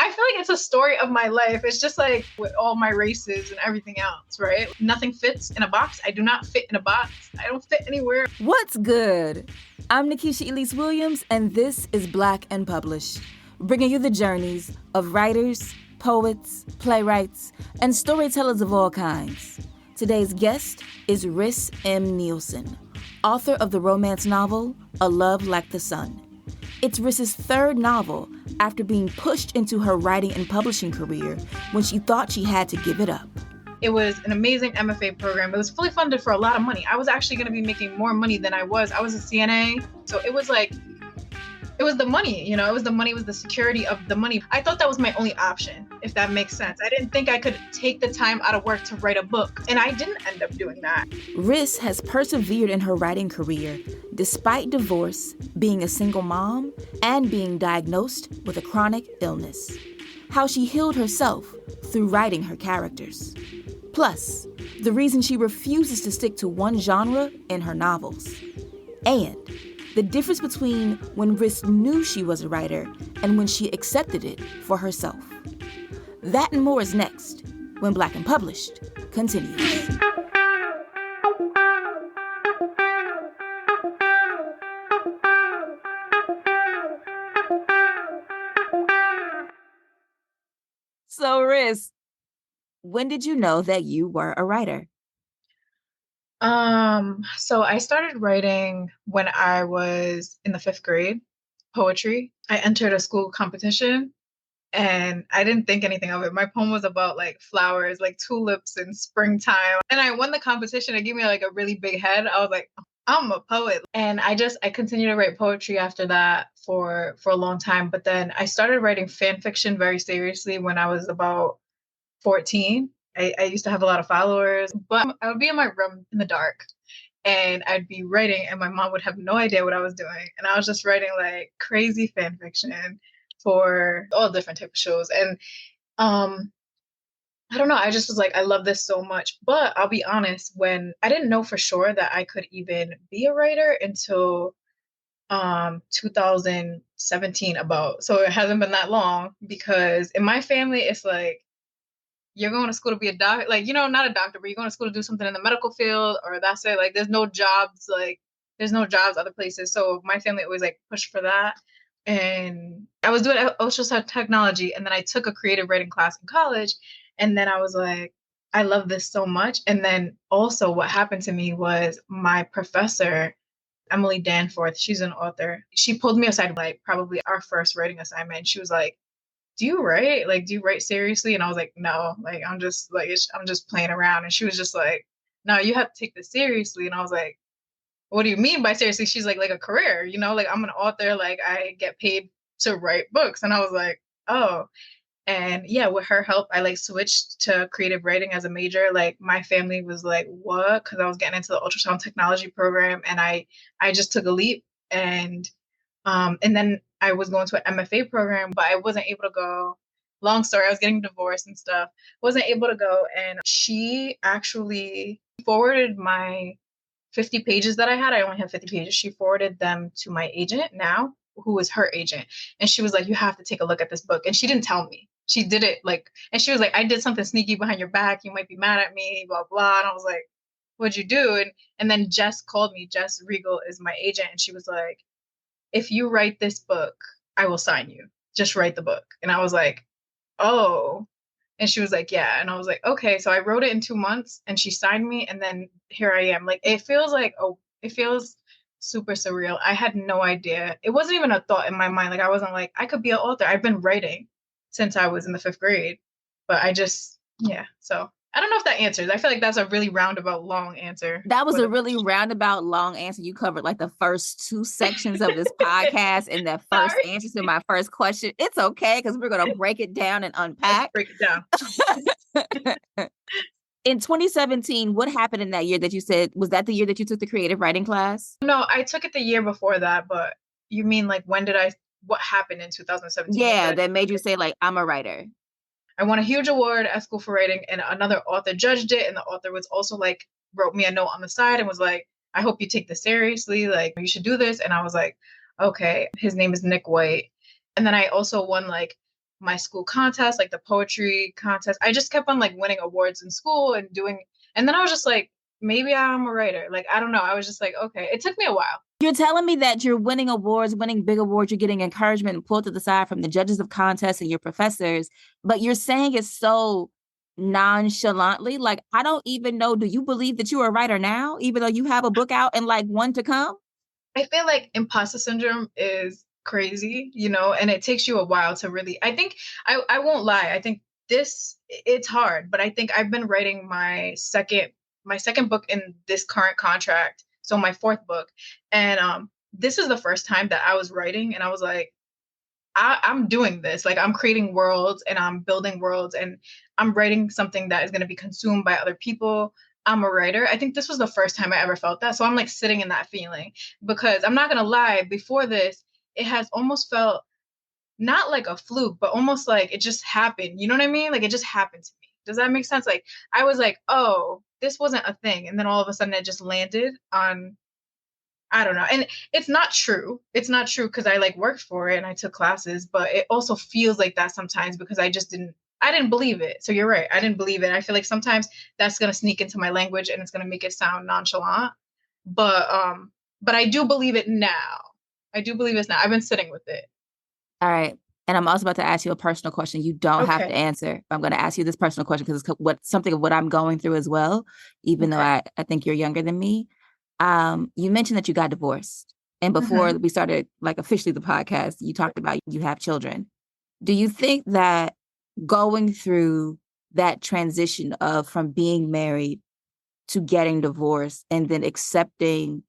I feel like it's a story of my life. It's just like with all my races and everything else, right? Nothing fits in a box. I do not fit in a box. I don't fit anywhere. What's good? I'm Nikesha Elise Williams, and this is Black and Published, bringing you the journeys of writers, poets, playwrights, and storytellers of all kinds. Today's guest is Rhys M. Neilson, author of the romance novel, A Love Like the Sun. It's Rhys's third novel after being pushed into her writing and publishing career when she thought she had to give it up. It was an amazing MFA program. It was fully funded for a lot of money. I was actually going to be making more money than I was. I was a CNA. So it was like, it was the money, you know, it was the money, it was the security of the money. I thought that was my only option, if that makes sense. I didn't think I could take the time out of work to write a book. And I didn't end up doing that. Rhys has persevered in her writing career despite divorce, being a single mom, and being diagnosed with a chronic illness. How she healed herself through writing her characters. Plus, the reason she refuses to stick to one genre in her novels. And the difference between when Rhys knew she was a writer and when she accepted it for herself. That and more is next, when Black and Published continues. So, Rhys, when did you know that you were a writer? So I started writing when I was in the 5th grade, poetry. I entered a school competition and I didn't think anything of it. My poem was about like flowers, like tulips in springtime. And I won the competition. It gave me like a really big head. I was like, I'm a poet. And I continued to write poetry after that for a long time. But then I started writing fan fiction very seriously when I was about 14. I used to have a lot of followers, but I would be in my room in the dark and I'd be writing and my mom would have no idea what I was doing. And I was just writing like crazy fan fiction for all different type of shows. And I don't know, I just was like, I love this so much. But I'll be honest, when I didn't know for sure that I could even be a writer until 2017 about. So it hasn't been that long because in my family, it's like, you're going to school to be a doctor, like, you know, not a doctor, but you're going to school to do something in the medical field, or that's it. Like, there's no jobs other places. So my family always like pushed for that. And I was doing ultrasound technology, and then I took a creative writing class in college. And then I was like, I love this so much. And then also what happened to me was my professor, Emily Danforth, she's an author. She pulled me aside, like probably our first writing assignment. She was like, do you write? Like, do you write seriously? And I was like, no, like, I'm just playing around. And she was just like, no, you have to take this seriously. And I was like, what do you mean by seriously? She's like a career, you know, like I'm an author, like I get paid to write books. And I was like, oh, and yeah, with her help, I like switched to creative writing as a major. Like my family was like, what? Cause I was getting into the ultrasound technology program and I just took a leap and then I was going to an MFA program, but I wasn't able to go. Long story, I was getting divorced and stuff. Wasn't able to go. And she actually forwarded my 50 pages that I had. I only had 50 pages. She forwarded them to my agent now, who was her agent. And she was like, you have to take a look at this book. And she didn't tell me. She did it like, and she was like, I did something sneaky behind your back. You might be mad at me, blah, blah. And I was like, what'd you do? And then Jess called me. Jess Regal is my agent. And she was like, if you write this book, I will sign you. Just write the book. And I was like, oh. And she was like, yeah. And I was like, okay. So I wrote it in 2 months and she signed me. And then here I am. Like, it feels super surreal. I had no idea. It wasn't even a thought in my mind. Like, I wasn't like, I could be an author. I've been writing since I was in the 5th grade. But so I don't know if that answers. I feel like that's a really roundabout long answer. That was a really roundabout long answer. You covered like the first 2 sections of this podcast and the first answer to my first question. It's okay because we're going to break it down and unpack. Let's break it down. In 2017, what happened in that year that you said, was that the year that you took the creative writing class? No, I took it the year before that, but you mean like what happened in 2017? Yeah, that made you say like, I'm a writer. I won a huge award at school for writing and another author judged it. And the author was also like, wrote me a note on the side and was like, I hope you take this seriously. Like, you should do this. And I was like, okay. His name is Nick White. And then I also won like my school contest, like the poetry contest. I just kept on like winning awards in school and doing, and then I was just like, maybe I'm a writer. Like, I don't know. I was just like, okay, it took me a while. You're telling me that you're winning awards, winning big awards, you're getting encouragement and pulled to the side from the judges of contests and your professors, but you're saying it so nonchalantly. Like, I don't even know, do you believe that you're a writer now, even though you have a book out and like one to come? I feel like imposter syndrome is crazy, you know, and it takes you a while to really, I think, I won't lie. I think it's hard, but I think I've been writing my second book in this current contract. So my fourth book. And this is the first time that I was writing and I was like, I'm doing this. Like I'm creating worlds and I'm building worlds and I'm writing something that is going to be consumed by other people. I'm a writer. I think this was the first time I ever felt that. So I'm like sitting in that feeling because I'm not going to lie, before this, it has almost felt not like a fluke, but almost like it just happened. You know what I mean? Like it just happened to me. Does that make sense? Like I was like, oh, this wasn't a thing. And then all of a sudden it just landed on, I don't know. And it's not true. It's not true because I like worked for it and I took classes, but it also feels like that sometimes because I didn't believe it. So you're right. I didn't believe it. I feel like sometimes that's going to sneak into my language and it's going to make it sound nonchalant. But I do believe it now. I do believe this now. I've been sitting with it. All right. And I'm also about to ask you a personal question. You don't have to Okay. answer. I'm going to ask you this personal question because it's something of what I'm going through as well, even though Okay. I think you're younger than me. You mentioned that you got divorced. And before Hmm. we started like officially the podcast, you talked about you have children. Do you think that going through that transition of from being married to getting divorced and then accepting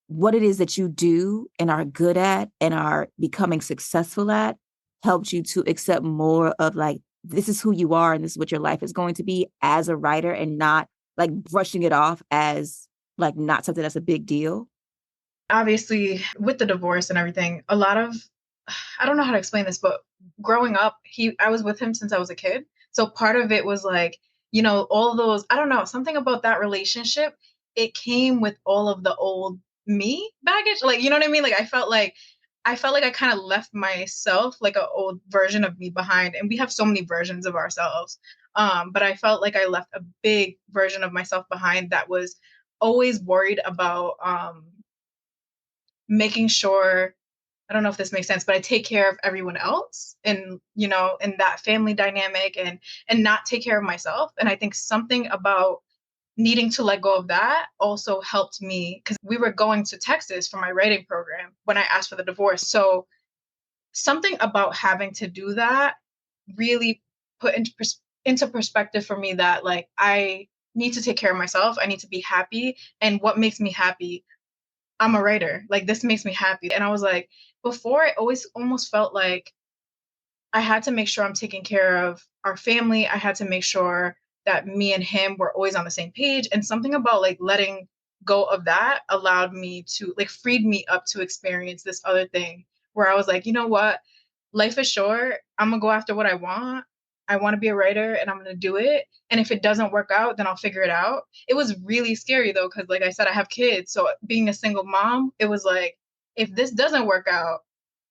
what it is that you do and are good at and are becoming successful at helped you to accept more of like, this is who you are and this is what your life is going to be as a writer and not like brushing it off as like not something that's a big deal? Obviously, with the divorce and everything, a lot of, I don't know how to explain this, but growing up, I was with him since I was a kid. So part of it was like, all those, I don't know, something about that relationship, it came with all of the old me baggage. Like, you know what I mean? Like I felt like I kind of left myself, like an old version of me behind. And we have so many versions of ourselves. But I felt like I left a big version of myself behind that was always worried about making sure, I don't know if this makes sense, but I take care of everyone else and, in that family dynamic and not take care of myself. And I think something about needing to let go of that also helped me because we were going to Texas for my writing program when I asked for the divorce. So something about having to do that really put into perspective for me that like I need to take care of myself. I need to be happy. And what makes me happy, I'm a writer. Like this makes me happy. And I was like, before it always almost felt like I had to make sure I'm taking care of our family. I had to make sure that me and him were always on the same page. And something about like letting go of that allowed me to like freed me up to experience this other thing where I was like, you know what? Life is short. I'm gonna go after what I want. I want to be a writer and I'm gonna do it. And if it doesn't work out, then I'll figure it out. It was really scary though, because like I said, I have kids. So being a single mom, it was like, if this doesn't work out,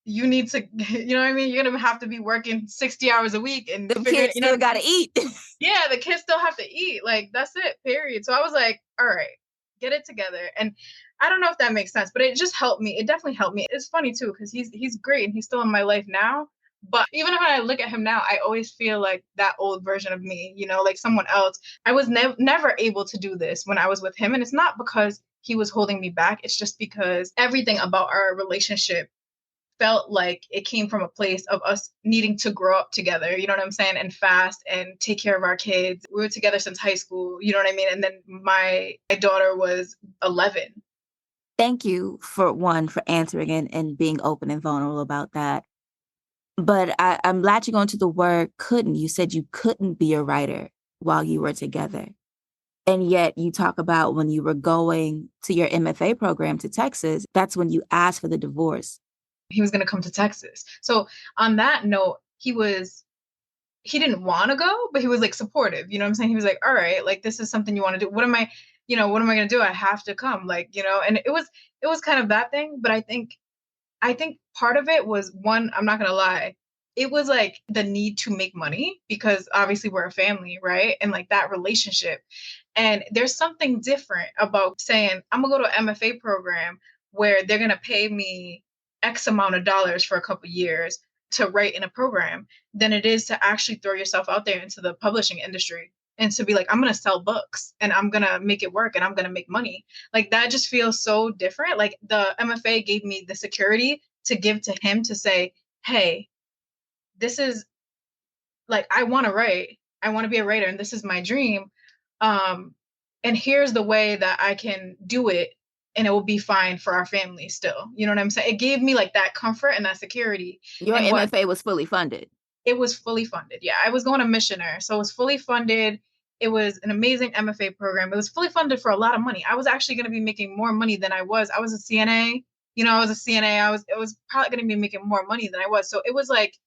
you need to, you know what I mean? You're gonna have to be working 60 hours a week and Them figuring, kids still got to eat. yeah, the kids still have to eat. Like that's it, period. So I was like, all right, get it together. And I don't know if that makes sense, but it just helped me. It definitely helped me. It's funny too, because he's great and he's still in my life now. But even when I look at him now, I always feel like that old version of me, like someone else. I was never able to do this when I was with him. And it's not because he was holding me back. It's just because everything about our relationship felt like it came from a place of us needing to grow up together, you know what I'm saying? And fast and take care of our kids. We were together since high school, you know what I mean? And then my daughter was 11. Thank you for answering and being open and vulnerable about that. But I'm latching onto the word couldn't. You said you couldn't be a writer while you were together. And yet you talk about when you were going to your MFA program to Texas, that's when you asked for the divorce. He was going to come to Texas. So on that note, he didn't want to go, but he was like supportive. You know what I'm saying? He was like, all right, like this is something you want to do. What am I going to do? I have to come. Like, and it was kind of that thing. But I think part of it was one, I'm not going to lie. it was like the need to make money because obviously we're a family, right? And like that relationship. And there's something different about saying, I'm gonna go to an MFA program where they're gonna pay me X amount of dollars for a couple years to write in a program than it is to actually throw yourself out there into the publishing industry and to be like, I'm gonna sell books and I'm gonna make it work and I'm gonna make money. Like that just feels so different. Like the MFA gave me the security to give to him to say, hey, this is like I want to write. I want to be a writer and this is my dream. Um and here's the way that I can do it and it will be fine for our family still. You know what I'm saying? It gave me like that comfort and that security. Your And what MFA was fully funded. it was fully funded. Yeah, I was going to missioner, so it was fully funded. It was an amazing MFA program. It was fully funded for a lot of money. I was actually going to be making more money than I was. I was a CNA. You know, I was a CNA. It was probably going to be making more money than I was. So it was like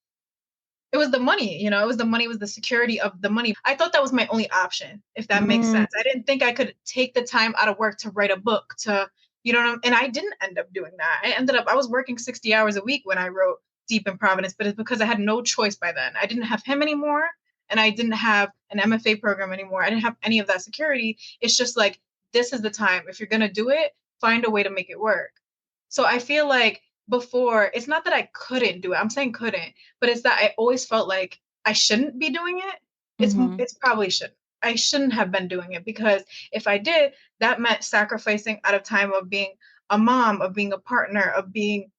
it was the money, you know, it was the money, it was the security of the money. I thought that was my only option, if that makes Mm. sense. I didn't think I could take the time out of work to write a book, to, you know, and I didn't end up doing that. I was working 60 hours a week when I wrote Deep in Providence, but it's because I had no choice by then. I didn't have him anymore, and I didn't have an MFA program anymore. I didn't have any of that security. It's just like, this is the time. If you're going to do it, find a way to make it work. So I feel like before, it's not that I couldn't do it. I'm saying couldn't, but it's that I always felt like I shouldn't be doing it. Mm-hmm. It's probably shouldn't. I shouldn't have been doing it because if I did, that meant sacrificing out of time of being a mom, of being a partner, of being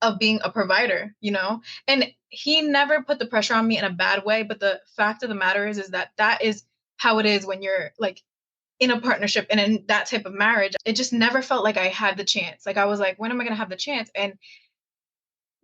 a provider, you know? And he never put the pressure on me in a bad way, but the fact of the matter is that that is how it is when you're like in a partnership and in that type of marriage. It just never felt like I had the chance. Like I was like, when am I going to have the chance? And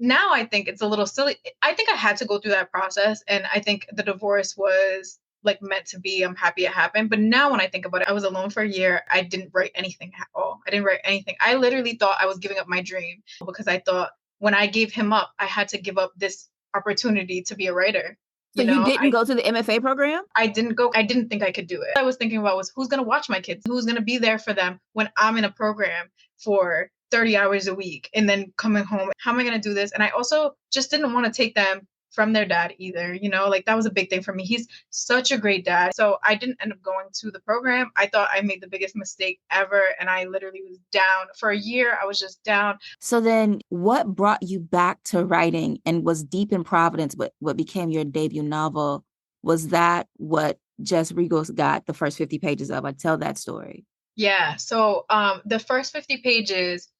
now I think it's a little silly. I think I had to go through that process. And I think the divorce was like meant to be. I'm happy it happened. But now when I think about it, I was alone for a year. I didn't write anything at all. I didn't write anything. I literally thought I was giving up my dream because I thought when I gave him up, I had to give up this opportunity to be a writer. So You you know, didn't go to the MFA program? I didn't go. I didn't think I could do it. What I was thinking about was who's going to watch my kids? Who's going to be there for them when I'm in a program for 30 hours a week and then coming home? How am I going to do this? And I also just didn't want to take them from their dad either. You know, like that was a big thing for me. He's such a great dad. So I didn't end up going to the program. I thought I made the biggest mistake ever. And I literally was down for a year. I was just down. So then what brought you back to writing and was Deep in Providence, what became your debut novel? Was that what Jess Riegel got the first 50 pages of? I tell that story. Yeah. So the first 50 pages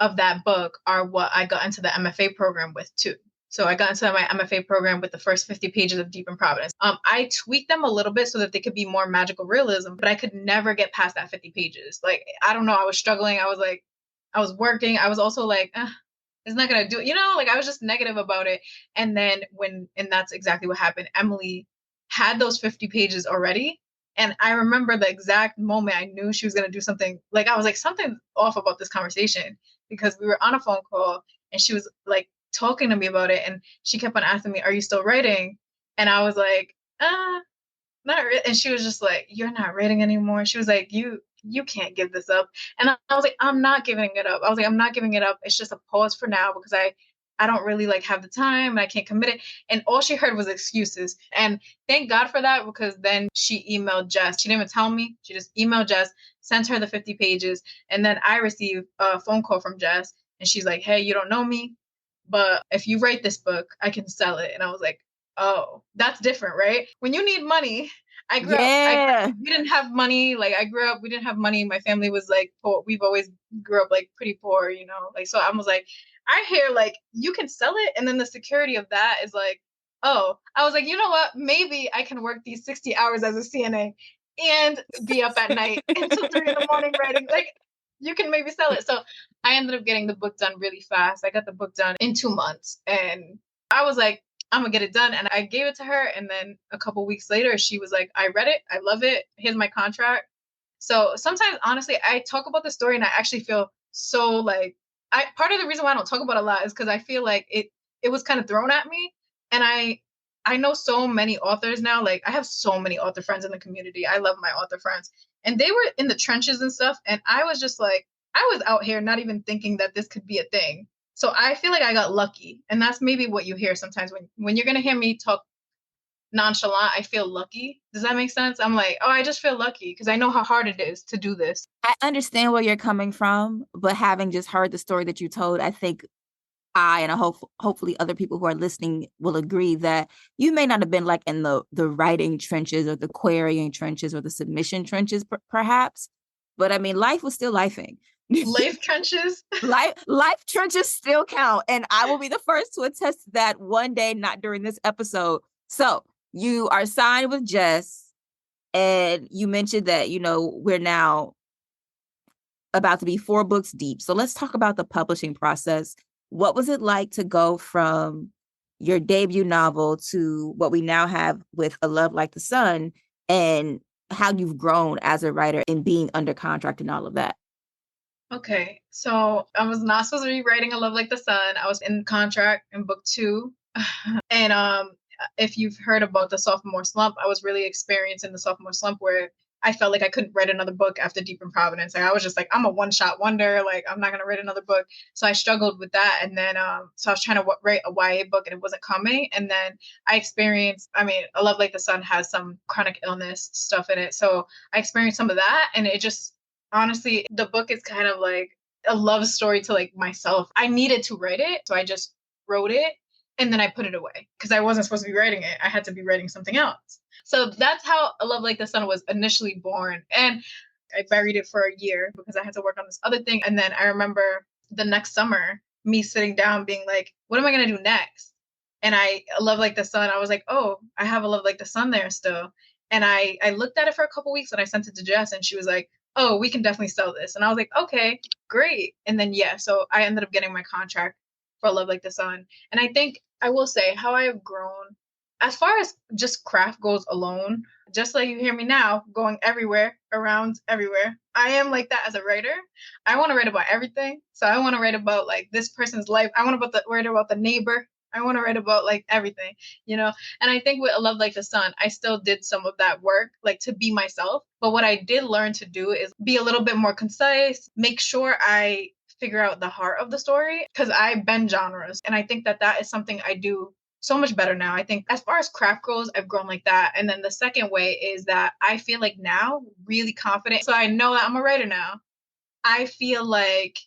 of that book are what I got into the MFA program with too. So I got into my MFA program with the first 50 pages of Deep in Providence. I tweaked them a little bit so that they could be more magical realism, but I could never get past that 50 pages. Like, I don't know. I was struggling. I was like, I was working. I was also like, it's not going to do it. You know, like I was just negative about it. And then and that's exactly what happened. Emily had those 50 pages already. And I remember the exact moment I knew she was going to do something. Like, I was like, something's off about this conversation because we were on a phone call and she was like talking to me about it. And she kept on asking me, are you still writing? And I was like, not really. And she was just like, you're not writing anymore. She was like, you can't give this up. And I was like, I'm not giving it up. I was like, I'm not giving it up. It's just a pause for now because I don't really like have the time and I can't commit it. And all she heard was excuses. And thank God for that because then she emailed Jess. She didn't even tell me. She just emailed Jess, sent her the 50 pages. And then I received a phone call from Jess and she's like, hey, you don't know me, but if you write this book, I can sell it. And I was like, oh, that's different, right? When you need money, we didn't have money. Like I grew up, we didn't have money. My family was like poor. We've always grew up like pretty poor, you know? Like, so I was like, I hear like you can sell it. And then the security of that is like, oh, I was like, you know what? Maybe I can work these 60 hours as a CNA and be up at night until 3 a.m. writing. Like you can maybe sell it. So I ended up getting the book done really fast. I got the book done in 2 months and I was like, I'm gonna get it done. And I gave it to her. And then a couple weeks later, she was like, I read it. I love it. Here's my contract. So sometimes, honestly, I talk about the story and I actually feel so like, part of the reason why I don't talk about it a lot is because I feel like it was kind of thrown at me. And I know so many authors now. Like I have so many author friends in the community. I love my author friends. And they were in the trenches and stuff. And I was just like, I was out here not even thinking that this could be a thing. So I feel like I got lucky. And that's maybe what you hear sometimes when you're going to hear me talk nonchalant, I feel lucky. Does that make sense? I'm like, oh, I just feel lucky because I know how hard it is to do this. I understand where you're coming from, but having just heard the story that you told, I think I and hopefully other people who are listening will agree that you may not have been like in the writing trenches or the querying trenches or the submission trenches, perhaps. But I mean, life was still lifing. Life trenches. life trenches still count. And I will be the first to attest to that one day, not during this episode. So you are signed with Jess, and you mentioned that, we're now about to be 4 books deep. So let's talk about the publishing process. What was it like to go from your debut novel to what we now have with A Love Like the Sun, and how you've grown as a writer and being under contract and all of that? Okay, so I was not supposed to be writing A Love Like the Sun. I was in contract in book 2. And if you've heard about the sophomore slump, I was really experiencing the sophomore slump where I felt like I couldn't write another book after Deep in Providence. Like I was just like, I'm a one-shot wonder. Like I'm not gonna write another book. So I struggled with that. And then so I was trying to write a YA book and it wasn't coming. And then I experienced, I mean, A Love Like the Sun has some chronic illness stuff in it. So I experienced some of that, and it just honestly, the book is kind of like a love story to like myself. I needed to write it, so I just wrote it and then I put it away because I wasn't supposed to be writing it. I had to be writing something else. So that's how A Love Like the Sun was initially born. And I buried it for a year because I had to work on this other thing. And then I remember the next summer, me sitting down being like, what am I going to do next? And A Love Like the Sun, I was like, oh, I have A Love Like the Sun there still. And I looked at it for a couple weeks and I sent it to Jess and she was like, oh, we can definitely sell this. And I was like, okay, great. And then, yeah, so I ended up getting my contract for Love Like the Sun. And I think I will say how I have grown as far as just craft goes alone, just like you hear me now, going everywhere, around everywhere. I am like that as a writer. I want to write about everything. So I want to write about like this person's life. I want to write about the neighbor. I want to write about like everything, And I think with A Love Like the Sun, I still did some of that work, like to be myself. But what I did learn to do is be a little bit more concise, make sure I figure out the heart of the story because I bend genres. And I think that is something I do so much better now. I think as far as craft goes, I've grown like that. And then the second way is that I feel like now really confident. So I know that I'm a writer now. I feel like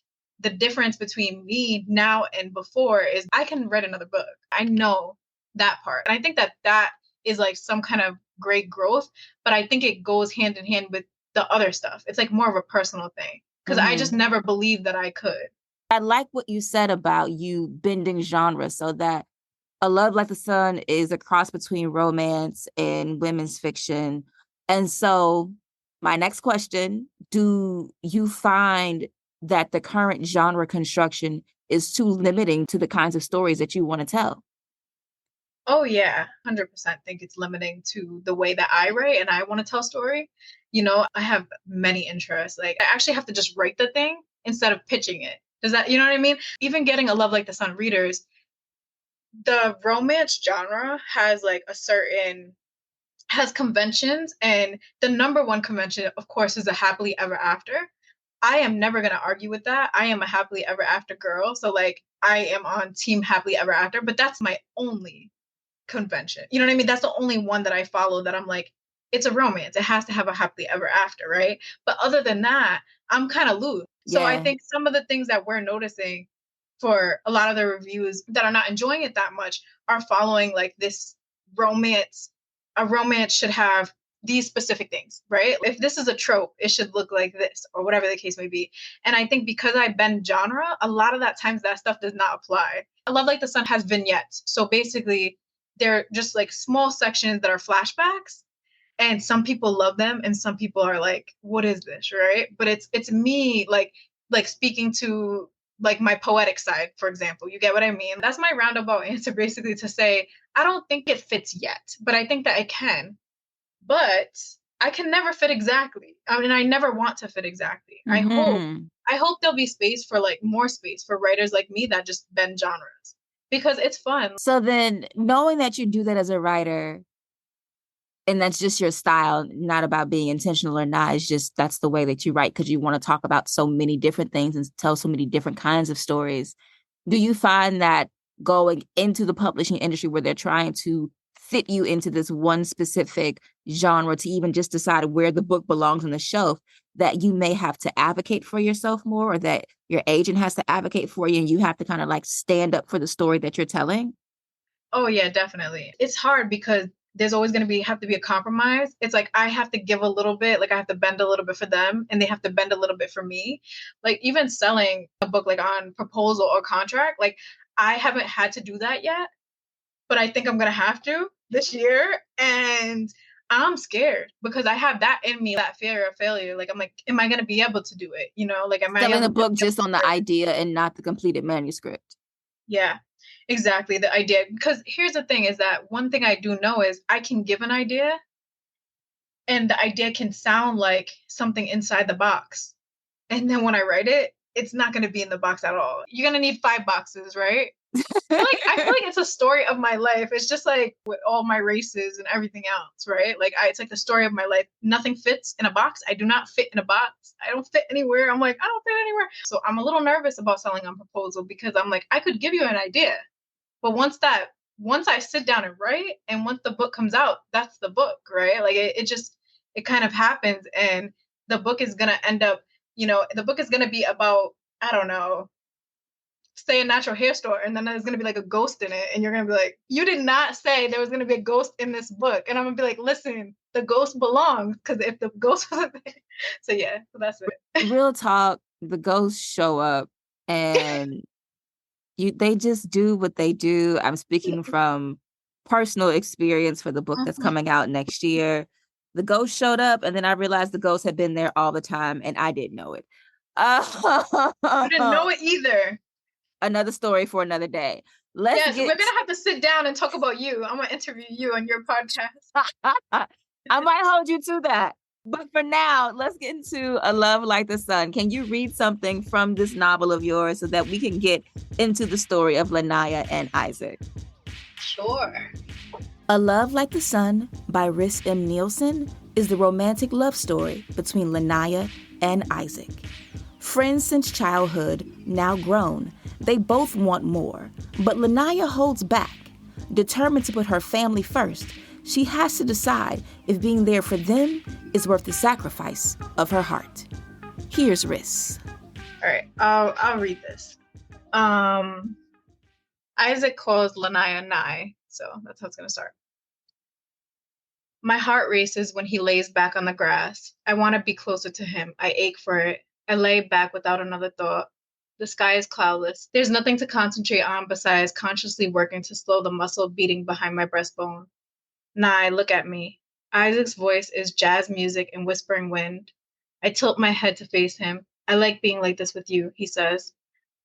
the difference between me now and before is I can write another book. I know that part. And I think that is like some kind of great growth, but I think it goes hand in hand with the other stuff. It's like more of a personal thing because I just never believed that I could. I like what you said about you bending genre so that A Love Like the Sun is a cross between romance and women's fiction. And so my next question, do you find that the current genre construction is too limiting to the kinds of stories that you want to tell? Oh yeah, 100% think it's limiting to the way that I write and I want to tell story. I have many interests. Like I actually have to just write the thing instead of pitching it. Does that, you know what I mean? Even getting A Love Like the Sun readers, the romance genre has like has conventions, and the number one convention, of course, is a happily ever after. I am never going to argue with that. I am a happily ever after girl. So like I am on team happily ever after, but that's my only convention. You know what I mean? That's the only one that I follow that I'm like, it's a romance. It has to have a happily ever after, right? But other than that, I'm kind of loose. So I think some of the things that we're noticing for a lot of the reviews that are not enjoying it that much are following like this romance. A romance should have these specific things, right? If this is a trope, it should look like this or whatever the case may be. And I think because I bend genre, a lot of that times that stuff does not apply. A Love Like the Sun has vignettes. So basically they're just like small sections that are flashbacks. And some people love them and some people are like, what is this? Right. But it's me like speaking to like my poetic side, for example. You get what I mean? That's my roundabout answer basically to say, I don't think it fits yet, but I think that I can. But I can never fit exactly. I mean, I never want to fit exactly. I hope there'll be space for like more space for writers like me that just bend genres because it's fun. So then knowing that you do that as a writer and that's just your style, not about being intentional or not, it's just that's the way that you write because you want to talk about so many different things and tell so many different kinds of stories. Do you find that going into the publishing industry where they're trying to fit you into this one specific genre to even just decide where the book belongs on the shelf, that you may have to advocate for yourself more, or that your agent has to advocate for you and you have to kind of like stand up for the story that you're telling? Oh yeah, definitely. It's hard because there's always going to have to be a compromise. It's like I have to give a little bit, like I have to bend a little bit for them and they have to bend a little bit for me. Like even selling a book like on proposal or contract, like I haven't had to do that yet, but I think I'm going to have to this year, and I'm scared because I have that in me, that fear of failure. Like I'm like, am I going to be able to do it? You know, like am I Selling the able to book just on the idea and not the completed manuscript. Yeah, exactly. The idea. Because here's the thing is that one thing I do know is I can give an idea and the idea can sound like something inside the box. And then when I write it, it's not going to be in the box at all. You're going to need 5 boxes, right? I feel like it's a story of my life. It's just like with all my races and everything else, right? Like it's like the story of my life. Nothing fits in a box. I do not fit in a box. I don't fit anywhere. I'm like, I don't fit anywhere. So I'm a little nervous about selling on proposal because I'm like, I could give you an idea, but once I sit down and write, and once the book comes out, that's the book, right? Like it kind of happens, and the book is gonna end up, the book is gonna be about, I don't know, say a natural hair store, and then there's gonna be like a ghost in it, and you're gonna be like, you did not say there was gonna be a ghost in this book, and I'm gonna be like, listen, the ghost belongs, because if the ghost wasn't there, so yeah, so that's it. Real talk, the ghosts show up and they just do what they do. I'm speaking from personal experience for the book that's coming out next year. The ghost showed up, and then I realized the ghost had been there all the time, and I didn't know it. You didn't know it either. Another story for another day. We're gonna have to sit down and talk about you. I'm gonna interview you on your podcast. I might hold you to that. But for now, let's get into A Love Like the Sun. Can you read something from this novel of yours so that we can get into the story of Lanaya and Isaac? Sure. A Love Like the Sun by Rhys M. Neilson is the romantic love story between Lanaya and Isaac. Friends since childhood, now grown, they both want more, but Lanaya holds back. Determined to put her family first, she has to decide if being there for them is worth the sacrifice of her heart. Here's Rhys. All right, I'll read this. Isaac calls Lanaya Nai, so that's how it's gonna start. My heart races when he lays back on the grass. I want to be closer to him. I ache for it. I lay back without another thought. The sky is cloudless. There's nothing to concentrate on besides consciously working to slow the muscle beating behind my breastbone. Nai, look at me. Isaac's voice is jazz music and whispering wind. I tilt my head to face him. I like being like this with you, he says.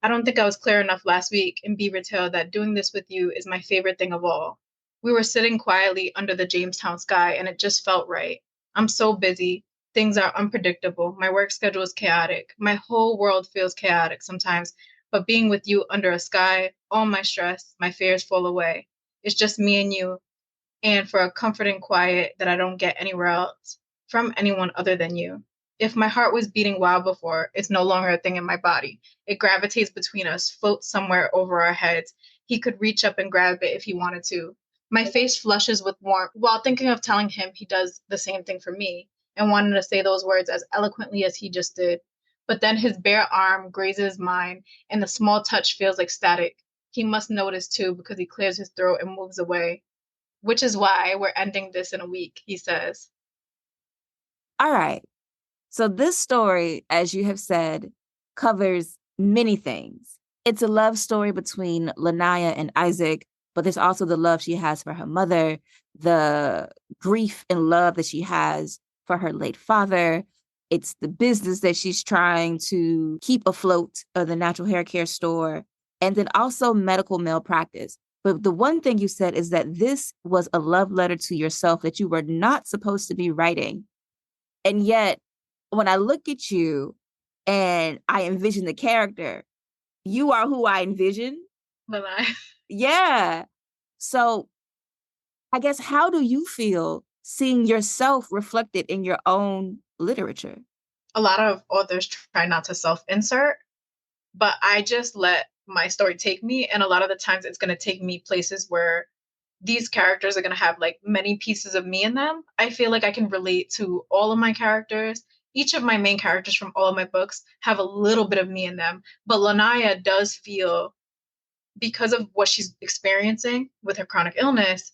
I don't think I was clear enough last week in Beaver Tail that doing this with you is my favorite thing of all. We were sitting quietly under the Jamestown sky, and it just felt right. I'm so busy. Things are unpredictable. My work schedule is chaotic. My whole world feels chaotic sometimes, but being with you under a sky, all my stress, my fears fall away. It's just me and you, and for a comforting quiet that I don't get anywhere else from anyone other than you. If my heart was beating wild before, it's no longer a thing in my body. It gravitates between us, floats somewhere over our heads. He could reach up and grab it if he wanted to. My face flushes with warmth while thinking of telling him he does the same thing for me, and wanting to say those words as eloquently as he just did. But then his bare arm grazes mine, and the small touch feels like static. He must notice too, because he clears his throat and moves away. Which is why we're ending this in a week, he says. All right. So this story, as you have said, covers many things. It's a love story between Lanaya and Isaac, but there's also the love she has for her mother, the grief and love that she has for her late father. It's the business that she's trying to keep afloat, the natural hair care store, and then also medical malpractice. But the one thing you said is that this was a love letter to yourself that you were not supposed to be writing. And yet, when I look at you and I envision the character, you are who I envision. Lanaya. Yeah. So I guess, how do you feel seeing yourself reflected in your own literature? A lot of authors try not to self-insert, but I just let my story take me. And a lot of the times it's going to take me places where these characters are going to have like many pieces of me in them. I feel like I can relate to all of my characters. Each of my main characters from all of my books have a little bit of me in them. But Lanaya does feel, because of what she's experiencing with her chronic illness,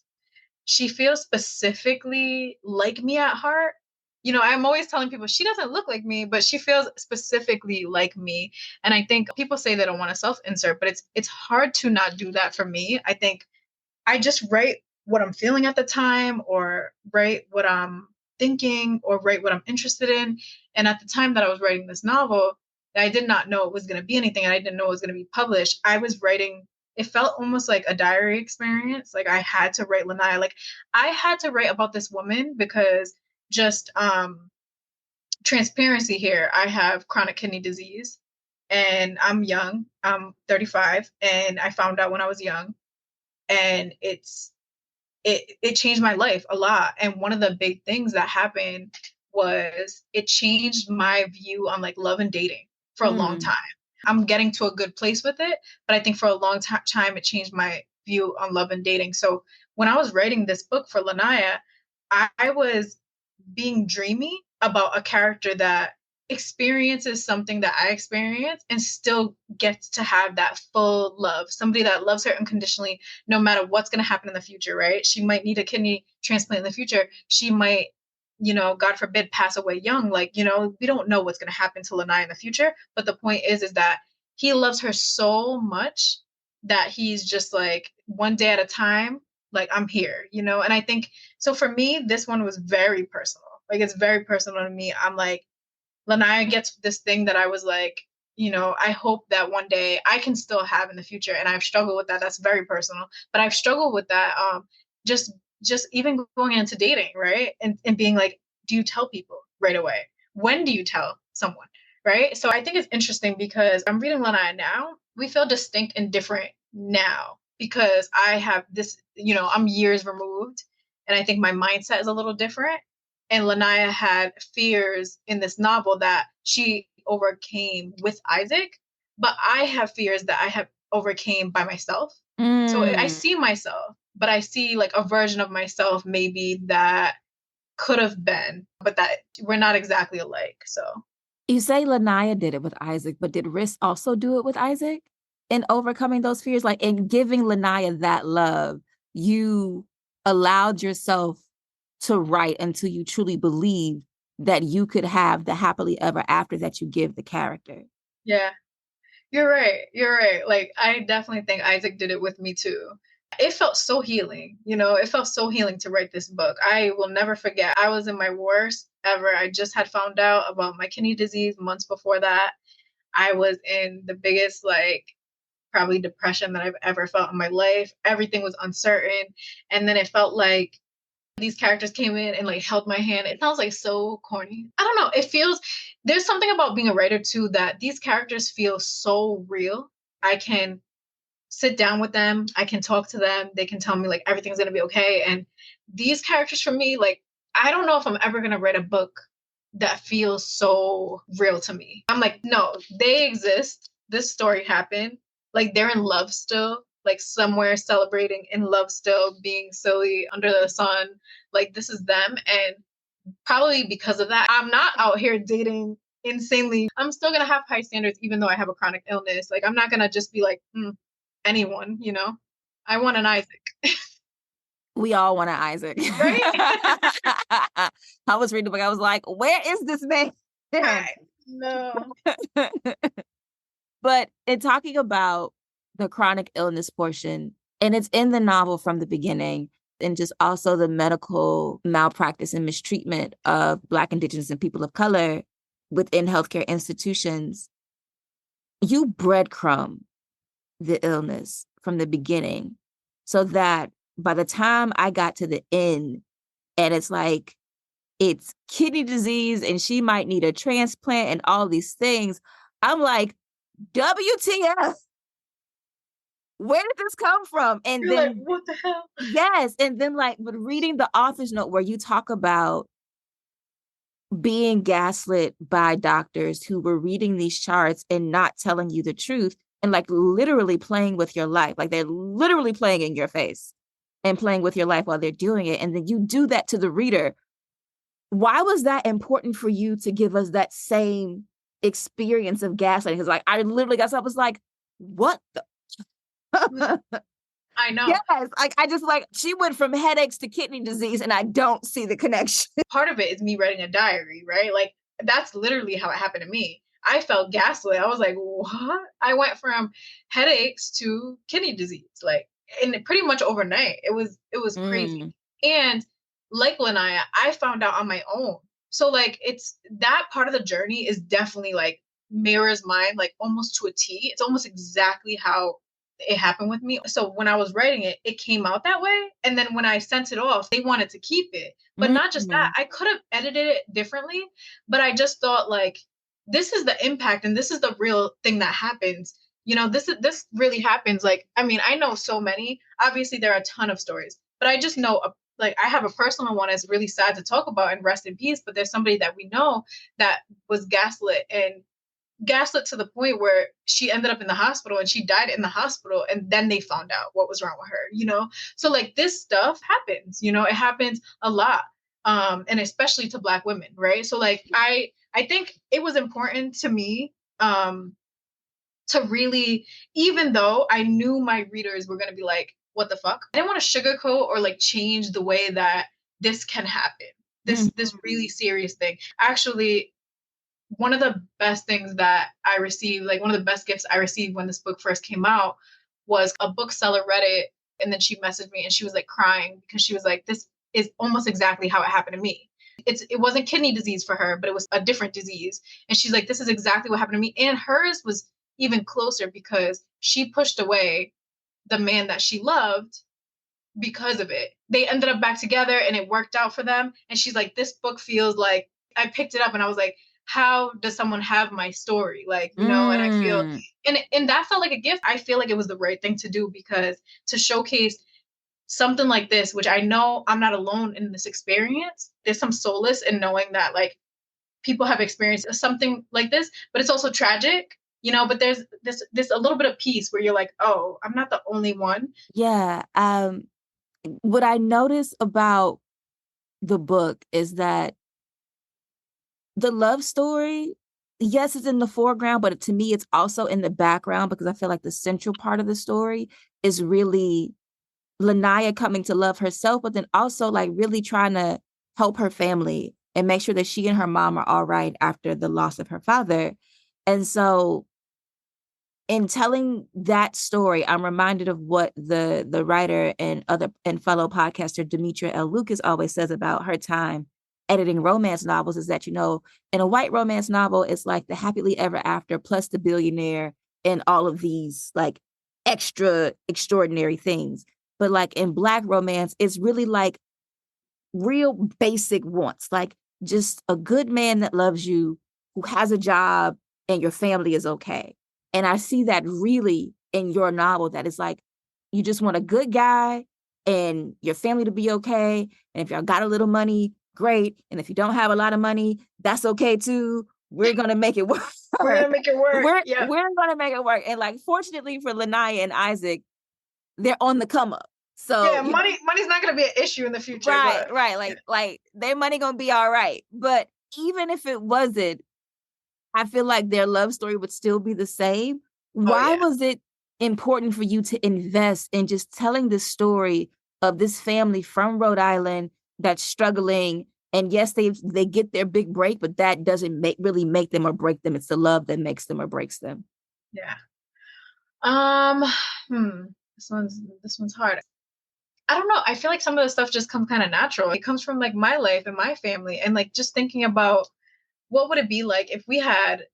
she feels specifically like me at heart. You know, I'm always telling people she doesn't look like me, but she feels specifically like me. And I think people say they don't want to self-insert, but it's hard to not do that for me. I think I just write what I'm feeling at the time, or write what I'm thinking, or write what I'm interested in. And at the time that I was writing this novel, I did not know it was going to be anything, and I didn't know it was going to be published. I was writing, it felt almost like a diary experience. Like I had to write Lanaya. Like I had to write about this woman because, just transparency here, I have chronic kidney disease and I'm young. I'm 35, and I found out when I was young, and it changed my life a lot. And one of the big things that happened was it changed my view on like love and dating for a long time. I'm getting to a good place with it, but I think for a long time it changed my view on love and dating. So when I was writing this book for Lanaya, I was being dreamy about a character that experiences something that I experience and still gets to have that full love. Somebody that loves her unconditionally, no matter what's going to happen in the future, right? She might need a kidney transplant in the future. She might, you know, God forbid, pass away young. Like, you know, we don't know what's going to happen to Lanai in the future. But the point is that he loves her so much that he's just like, one day at a time, like, I'm here, you know? And I think, so for me, this one was very personal. Like, it's very personal to me. I'm like, Lanaya gets this thing that I was like, you know, I hope that one day I can still have in the future. And I've struggled with that. That's very personal. But I've struggled with that just even going into dating, right? And being like, do you tell people right away? When do you tell someone? Right. So I think it's interesting because I'm reading Lanaya now. We feel distinct and different now because I have this, you know, I'm years removed, and I think my mindset is a little different. And Lanaya had fears in this novel that she overcame with Isaac, but I have fears that I have overcame by myself. So I see myself, but I see like a version of myself maybe that could have been, but that we're not exactly alike. So you say Lanaya did it with Isaac, but did Riss also do it with Isaac in overcoming those fears? Like in giving Lanaya that love, you allowed yourself to write until you truly believed that you could have the happily ever after that you give the character. Yeah, you're right. You're right. Like, I definitely think Isaac did it with me too. It felt so healing, you know, it felt so healing to write this book. I will never forget. I was in my worst ever. I just had found out about my kidney disease months before that. I was in the biggest, like, probably depression that I've ever felt in my life. Everything was uncertain. And then it felt like these characters came in and like held my hand. It sounds like so corny. I don't know. It feels, there's something about being a writer too, that these characters feel so real. I can sit down with them. I can talk to them. They can tell me like everything's going to be okay. And these characters for me, like, I don't know if I'm ever going to write a book that feels so real to me. I'm like, no, they exist. This story happened. Like, they're in love still, like somewhere celebrating in love still, being silly under the sun. Like, this is them. And probably because of that, I'm not out here dating insanely. I'm still going to have high standards, even though I have a chronic illness. Like, I'm not going to just be like, anyone, you know? I want an Isaac. We all want an Isaac. Right? I was reading the book. I was like, where is this man? No. But in talking about the chronic illness portion, and it's in the novel from the beginning, and just also the medical malpractice and mistreatment of Black, Indigenous, and people of color within healthcare institutions, you breadcrumb the illness from the beginning so that by the time I got to the end and it's like, it's kidney disease and she might need a transplant and all these things, I'm like, WTF? Where did this come from? And You're then, like, what the hell? yes. And then like, but reading the author's note where you talk about being gaslit by doctors who were reading these charts and not telling you the truth, and like literally playing with your life. Like they're literally playing in your face and playing with your life while they're doing it. And then you do that to the reader. Why was that important for you to give us that same experience of gaslighting? Because like I literally got up, was like, what the I know. Yes, like I just like she went from headaches to kidney disease, and I don't see the connection. Part of it is me writing a diary, right? Like that's literally how it happened to me. I felt gaslit. I was like, what? I went from headaches to kidney disease, like, and pretty much overnight. It was crazy. And like Lanaya, I found out on my own. So like it's that part of the journey is definitely like mirrors mine, like almost to a T. It's almost exactly how it happened with me. So when I was writing it, it came out that way. And then when I sent it off, they wanted to keep it. But not just that, I could have edited it differently, but I just thought like this is the impact and this is the real thing that happens. This really happens. Like, I mean, I know so many. Obviously, there are a ton of stories, but I just know like I have a personal one that's really sad to talk about and rest in peace. But there's somebody that we know that was gaslit to the point where she ended up in the hospital and she died in the hospital, and then they found out what was wrong with her. So like this stuff happens, it happens a lot, and especially to Black women, right? So like I think it was important to me to really, even though I knew my readers were going to be like, what the fuck, I didn't want to sugarcoat or like change the way that this can happen, this really serious thing. Actually, one of the best things that I received, like one of the best gifts I received when this book first came out, was a bookseller read it and then she messaged me and she was like crying because she was like, this is almost exactly how it happened to me. It wasn't kidney disease for her, but it was a different disease. And she's like, this is exactly what happened to me. And hers was even closer because she pushed away the man that she loved because of it. They ended up back together and it worked out for them. And she's like, this book feels like, I picked it up and I was like, how does someone have my story? Like, and I feel, and that felt like a gift. I feel like it was the right thing to do because to showcase something like this, which I know I'm not alone in this experience. There's some solace in knowing that like people have experienced something like this, but it's also tragic, but there's this a little bit of peace where you're like, oh, I'm not the only one. Yeah. What I noticed about the book is that the love story, yes, it's in the foreground, but to me, it's also in the background because I feel like the central part of the story is really Lanaya coming to love herself, but then also like really trying to help her family and make sure that she and her mom are all right after the loss of her father. And so in telling that story, I'm reminded of what the writer and fellow podcaster Demetria L. Lucas always says about her time editing romance novels, is that, in a white romance novel, it's like the happily ever after plus the billionaire and all of these like extra extraordinary things. But like in Black romance, it's really like real basic wants, like just a good man that loves you, who has a job, and your family is okay. And I see that really in your novel, that is like, you just want a good guy and your family to be okay. And if y'all got a little money, great. And if you don't have a lot of money, that's okay too. We're going to make it work. We're going to make it work. We're going to make it work. And like, fortunately for Lanaya and Isaac, they're on the come up. So yeah, money's not going to be an issue in the future. Right, but, right. Like their money going to be all right. But even if it wasn't, I feel like their love story would still be the same. Why was it important for you to invest in just telling the story of this family from Rhode Island that's struggling? And yes, they get their big break, but that doesn't really make them or break them. It's the love that makes them or breaks them. Yeah. This one's hard. I don't know. I feel like some of the stuff just comes kind of natural. It comes from like my life and my family, and like just thinking about what would it be like if we had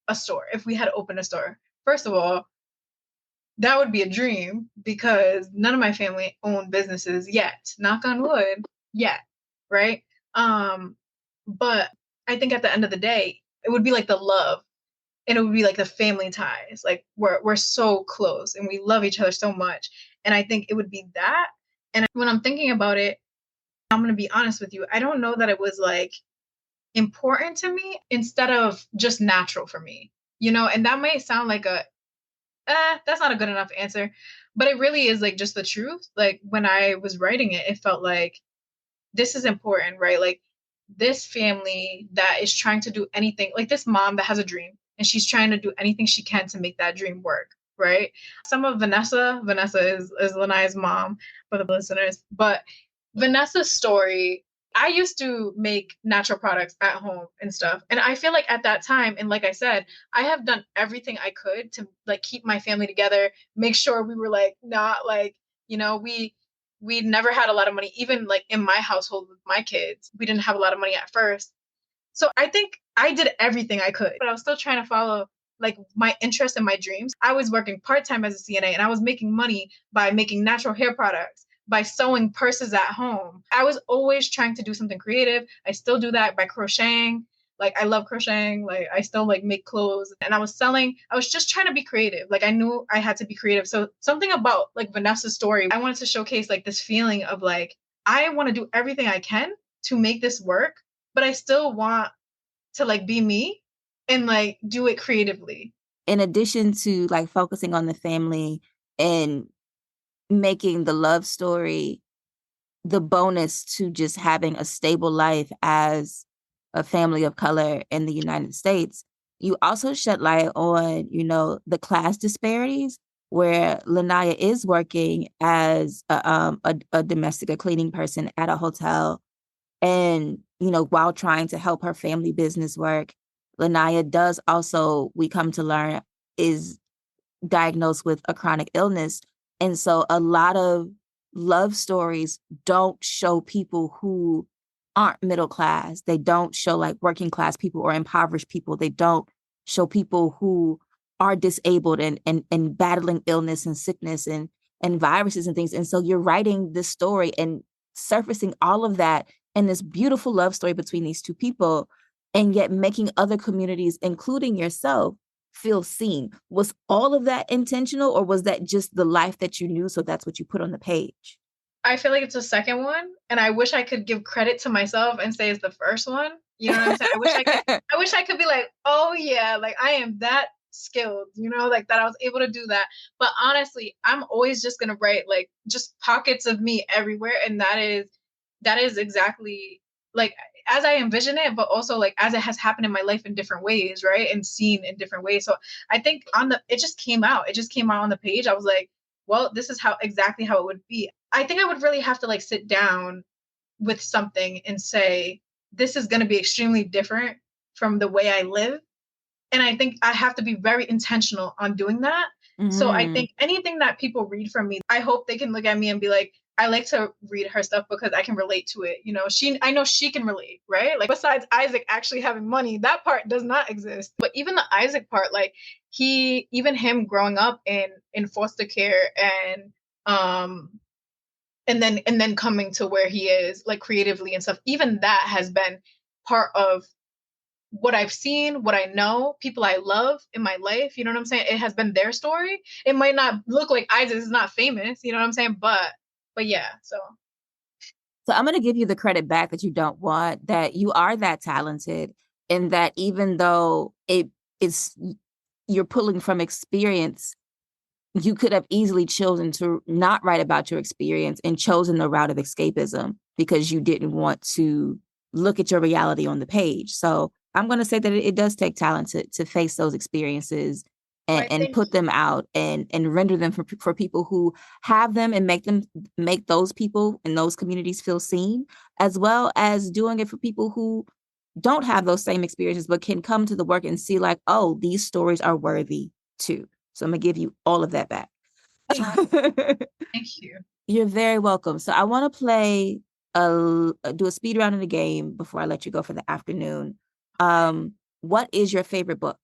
a store, if we had opened a store. First of all, that would be a dream because none of my family own businesses yet. Knock on wood, yet, right? But I think at the end of the day, it would be like the love, and it would be like the family ties. Like we're so close and we love each other so much. And I think it would be that. And when I'm thinking about it, I'm going to be honest with you. I don't know that it was like important to me instead of just natural for me, and that might sound like a that's not a good enough answer. But it really is like just the truth. Like when I was writing it, it felt like this is important, right? Like this family that is trying to do anything, like this mom that has a dream and she's trying to do anything she can to make that dream work, right? Some of Vanessa is Lanai's mom for the listeners, but Vanessa's story, I used to make natural products at home and stuff. And I feel like at that time, and like I said, I have done everything I could to like keep my family together, make sure we were like not like, we never had a lot of money, even like in my household with my kids. We didn't have a lot of money at first. So I think I did everything I could, but I was still trying to follow like my interests and my dreams. I was working part-time as a CNA and I was making money by making natural hair products, by sewing purses at home. I was always trying to do something creative. I still do that by crocheting. Like I love crocheting. Like I still like make clothes and I was selling. I was just trying to be creative. Like I knew I had to be creative. So something about like Vanessa's story, I wanted to showcase like this feeling of like, I want to do everything I can to make this work, but I still want to like be me and like do it creatively. In addition to like focusing on the family and making the love story the bonus to just having a stable life as a family of color in the United States, you also shed light on, the class disparities where Lanaya is working as a domestic, a cleaning person at a hotel. And, while trying to help her family business work, Lanaya does also, we come to learn, is diagnosed with a chronic illness. And so a lot of love stories don't show people who aren't middle class. They don't show like working class people or impoverished people. They don't show people who are disabled and battling illness and sickness and viruses and things. And so you're writing this story and surfacing all of that in this beautiful love story between these two people, and yet making other communities, including yourself, feel seen. Was all of that intentional, or was that just the life that you knew, so that's what you put on the page? I feel like it's the second one, and I wish I could give credit to myself and say it's the first one. You know what I'm saying? I wish I could be like, oh yeah, like I am that skilled, like that I was able to do that. But honestly, I'm always just gonna write like just pockets of me everywhere, and that is exactly like as I envision it, but also like as it has happened in my life in different ways, right? And seen in different ways. So I think it just came out. It just came out on the page. I was like, well, this is exactly how it would be. I think I would really have to like sit down with something and say, this is going to be extremely different from the way I live. And I think I have to be very intentional on doing that. Mm-hmm. So I think anything that people read from me, I hope they can look at me and be like, I like to read her stuff because I can relate to it. I know she can relate, right? Like besides Isaac actually having money, that part does not exist. But even the Isaac part, like even him growing up in foster care and then coming to where he is like creatively and stuff, even that has been part of what I've seen, what I know, people I love in my life. You know what I'm saying? It has been their story. It might not look like Isaac is not famous, you know what I'm saying? But yeah, so I'm going to give you the credit back that you don't want, that you are that talented, and that even though you're pulling from experience, you could have easily chosen to not write about your experience and chosen the route of escapism because you didn't want to look at your reality on the page. So I'm going to say that it does take talent to face those experiences and put them out and render them for people who have them, and make those people in those communities feel seen, as well as doing it for people who don't have those same experiences but can come to the work and see like, oh, these stories are worthy too. So I'm going to give you all of that back. Thank you. You're very welcome. So I want to do a speed round in the game before I let you go for the afternoon. What is your favorite book?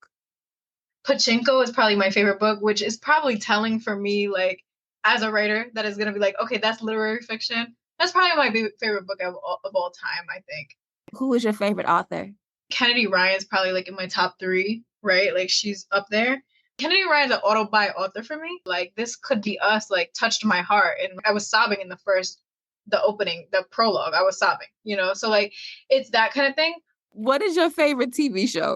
Pachinko is probably my favorite book, which is probably telling for me, like, as a writer, that is going to be like, okay, that's literary fiction. That's probably my favorite book of all time, I think. Who is your favorite author? Kennedy Ryan's probably like in my top 3, right? Like she's up there. Kennedy Ryan's an auto-buy author for me. Like This Could Be Us, like touched my heart. And I was sobbing in the opening, the prologue. I was sobbing, So like, it's that kind of thing. What is your favorite TV show?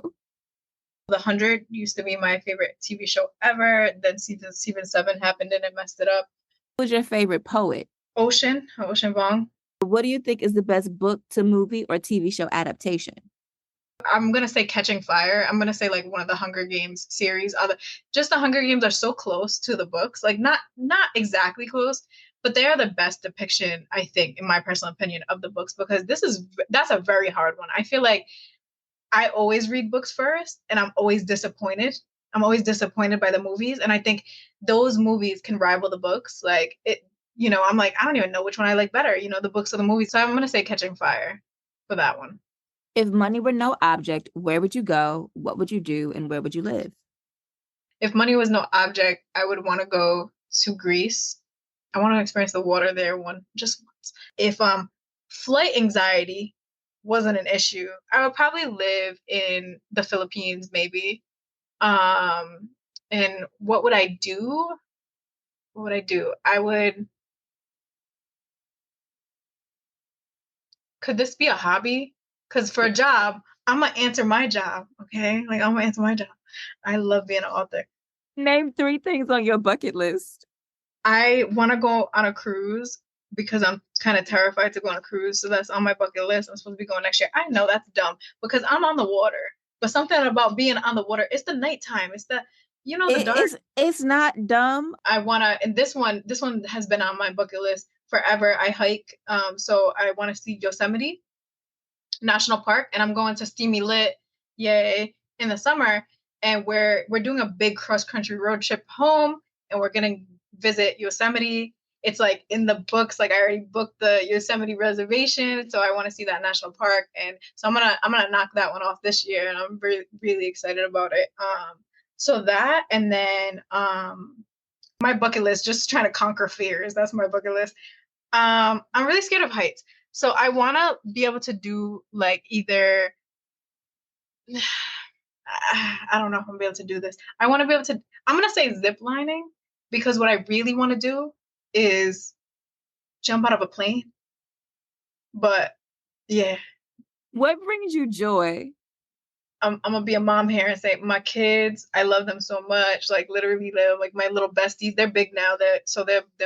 The 100 used to be my favorite TV show ever. Then season 7 happened and it messed it up. Who's your favorite poet? Ocean Vuong. What do you think is the best book to movie or TV show adaptation? I'm gonna say Catching Fire. I'm gonna say like one of the Hunger Games series. Just the Hunger Games are so close to the books, like not exactly close, but they are the best depiction, I think, in my personal opinion, of the books, because that's a very hard one. I feel like I always read books first, and I'm always disappointed. I'm always disappointed by the movies, and I think those movies can rival the books. Like it, I'm like, I don't even know which one I like better, the books or the movies. So I'm gonna say Catching Fire for that one. If money were no object, where would you go? What would you do? And where would you live? If money was no object, I would want to go to Greece. I want to experience the water there just once. If flight anxiety wasn't an issue, I would probably live in the Philippines, maybe. And what would I do? What would I do? Could this be a hobby? Because for a job, I'm gonna answer my job, okay? Like I'm gonna answer my job. I love being an author. Name 3 things on your bucket list. I want to go on a cruise because I'm kind of terrified to go on a cruise. So that's on my bucket list. I'm supposed to be going next year. I know that's dumb because I'm on the water. But something about being on the water, it's the nighttime. It's the dark. It's not dumb. I want to, and this one has been on my bucket list forever. I hike. So I want to see Yosemite National Park, and I'm going to Steamy Lit, yay, in the summer. And we're doing a big cross-country road trip home, and we're gonna visit Yosemite. It's like in the books, like I already booked the Yosemite reservation, so I want to see that national park. And so I'm gonna knock that one off this year, and I'm really, really excited about it. So that, and then my bucket list, just trying to conquer fears. That's my bucket list. I'm really scared of heights. So I want to be able to do like either, I don't know if I'm gonna be able to do this. I want to be able to, I'm going to say zip lining, because what I really want to do is jump out of a plane. But yeah. What brings you joy? I'm gonna be a mom here and say my kids, I love them so much. Like literally, they're like my little besties. They're big now, they're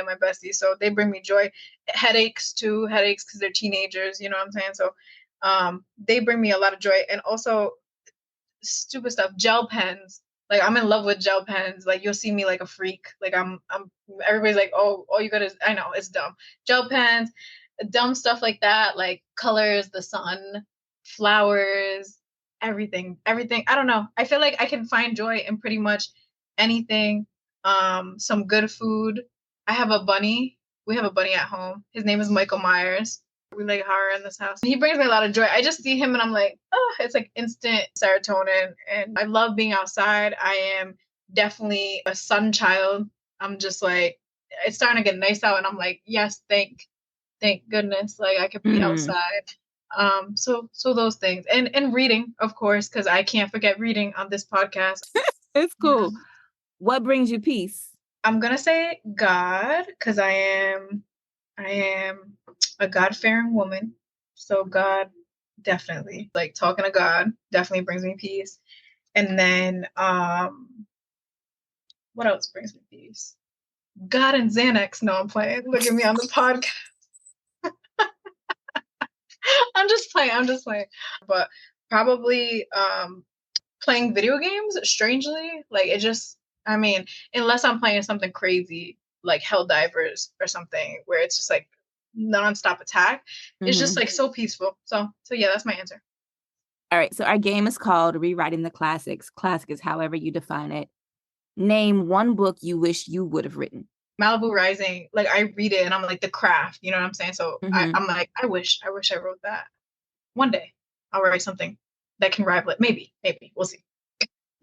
my besties. So they bring me joy. Headaches because they're teenagers. You know what I'm saying? So, they bring me a lot of joy, and also stupid stuff. Gel pens. Like I'm in love with gel pens. Like you'll see me like a freak. Like I'm. Everybody's like, oh, all you got is. I know it's dumb. Gel pens, dumb stuff like that. Like colors, the sun, flowers. Everything. I don't know. I feel like I can find joy in pretty much anything. Some good food. I have a bunny. We have a bunny at home. His name is Michael Myers. We like horror in this house. He brings me a lot of joy. I just see him and I'm like, oh, it's like instant serotonin. And I love being outside. I am definitely a sun child. I'm just like, it's starting to get nice out, and I'm like, yes, thank goodness. Like I could be outside. So those things, and reading, of course, because I can't forget reading on this podcast. It's cool. Yeah. What brings you peace? I'm gonna say God, because I am a God-fearing woman. So God, definitely, like talking to God definitely brings me peace. And then what else brings me peace? God and Xanax. No, I'm playing. Look at me on the podcast. I'm just playing. But probably playing video games, strangely. Like it just, I mean, unless I'm playing something crazy like Helldivers or something where it's just like nonstop attack. It's just like so peaceful. So yeah, that's my answer. All right. So our game is called Rewriting the Classics. Classic is however you define it. Name one book you wish you would have written. Malibu Rising, like I read it and I'm like The Craft, you know what I'm saying? So I'm like, I wish I wrote that. One day I'll write something that can rival it. Maybe. We'll see.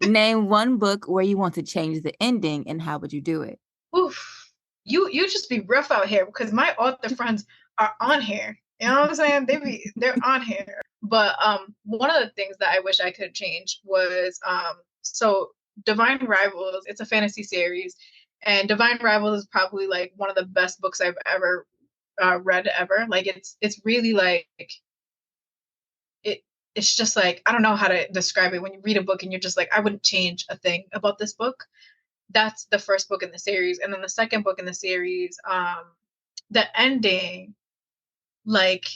Name one book where you want to change the ending, and how would you do it? Oof. You just be rough out here, because my author friends are on here. You know what I'm saying? They're on here. But one of the things that I wish I could change was so Divine Rivals, it's a fantasy series. And Divine Rivals is probably like one of the best books I've ever read ever. Like it's really like it's just like, I don't know how to describe it. When you read a book and you're just like, I wouldn't change a thing about this book. That's the first book in the series. And then the second book in the series, the ending, like,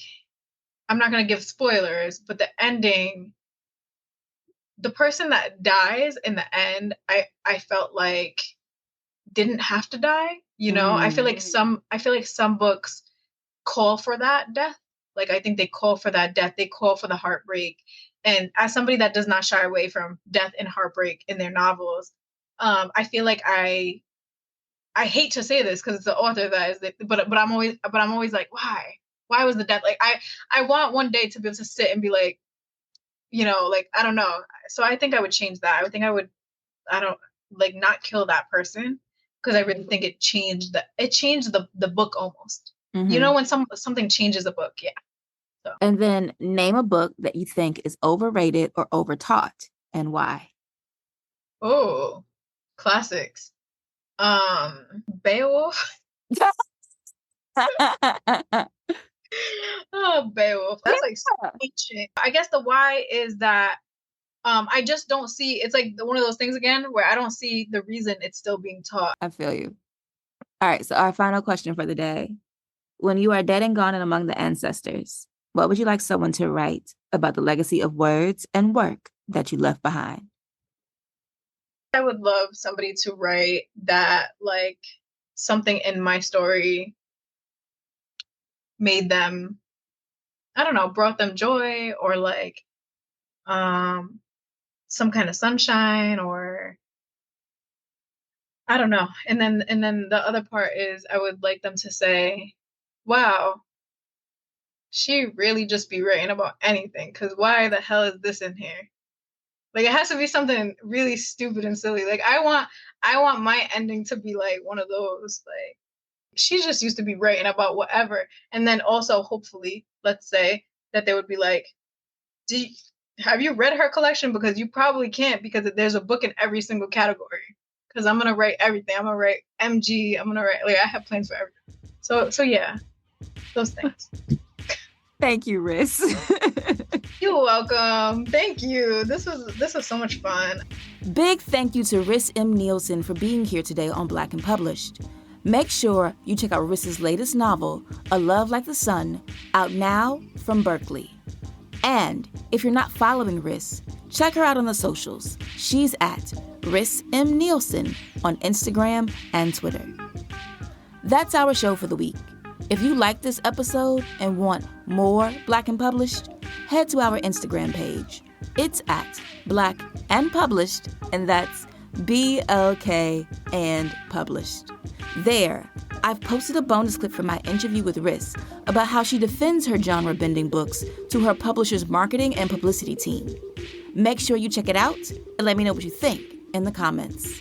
I'm not going to give spoilers, but the ending, the person that dies in the end, I felt like didn't have to die. You know, I feel like some books call for that death. Like, I think they call for that death. They call for the heartbreak. And as somebody that does not shy away from death and heartbreak in their novels, I feel like I hate to say this because it's the author that is, but I'm always like, why was the death? Like, I want one day to be able to sit and be like, you know, like, I don't know. So I think I would change that. I don't like not kill that person, because I really think it changed the book almost. Mm-hmm. You know, when something changes a book, yeah. So. And then name a book that you think is overrated or overtaught, and why. Oh, classics. Beowulf. Oh, Beowulf. That's like ancient. I guess the why is that I just don't see, it's like one of those things again where I don't see the reason it's still being taught. I feel you. All right, so our final question for the day. When you are dead and gone and among the ancestors, what would you like someone to write about the legacy of words and work that you left behind? I would love somebody to write that, like, something in my story made them, I don't know, brought them joy, or like some kind of sunshine, or I don't know. And then the other part is I would like them to say, wow, she really just be writing about anything, because why the hell is this in here? Like, it has to be something really stupid and silly. Like, I want my ending to be like one of those, like, she just used to be writing about whatever. And then also, hopefully, let's say that they would be like, have you read her collection? Because you probably can't, because there's a book in every single category. Because I'm going to write everything. I'm going to write MG. I'm going to write, like, I have plans for everything. So yeah, those things. Thank you, Riss. You're welcome. Thank you. This was so much fun. Big thank you to Riss M. Neilson for being here today on Black and Published. Make sure you check out Riss's latest novel, A Love Like the Sun, out now from Berkeley. And if you're not following Riss, check her out on the socials. She's at Riss M. Neilson on Instagram and Twitter. That's our show for the week. If you like this episode and want more Black and Published, head to our Instagram page. It's at Black and Published, and that's BLK and Published. There, I've posted a bonus clip from my interview with Riss about how she defends her genre-bending books to her publisher's marketing and publicity team. Make sure you check it out and let me know what you think in the comments.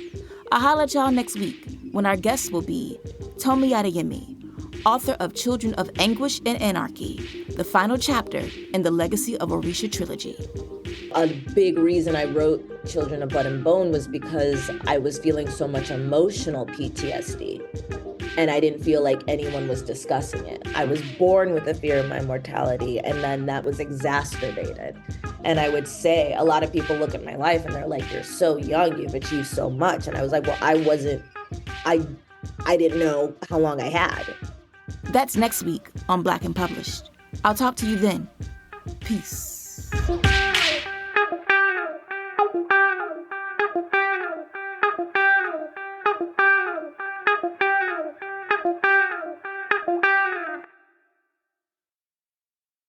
I'll holler at y'all next week when our guests will be Tomi Adeyemi, author of Children of Anguish and Anarchy, the final chapter in the Legacy of Orisha trilogy. A big reason I wrote Children of Blood and Bone was because I was feeling so much emotional PTSD, and I didn't feel like anyone was discussing it. I was born with a fear of my mortality, and then that was exacerbated. And I would say, a lot of people look at my life and they're like, you're so young, you've achieved so much. And I was like, well, I didn't know how long I had. That's next week on Black and Published. I'll talk to you then. Peace.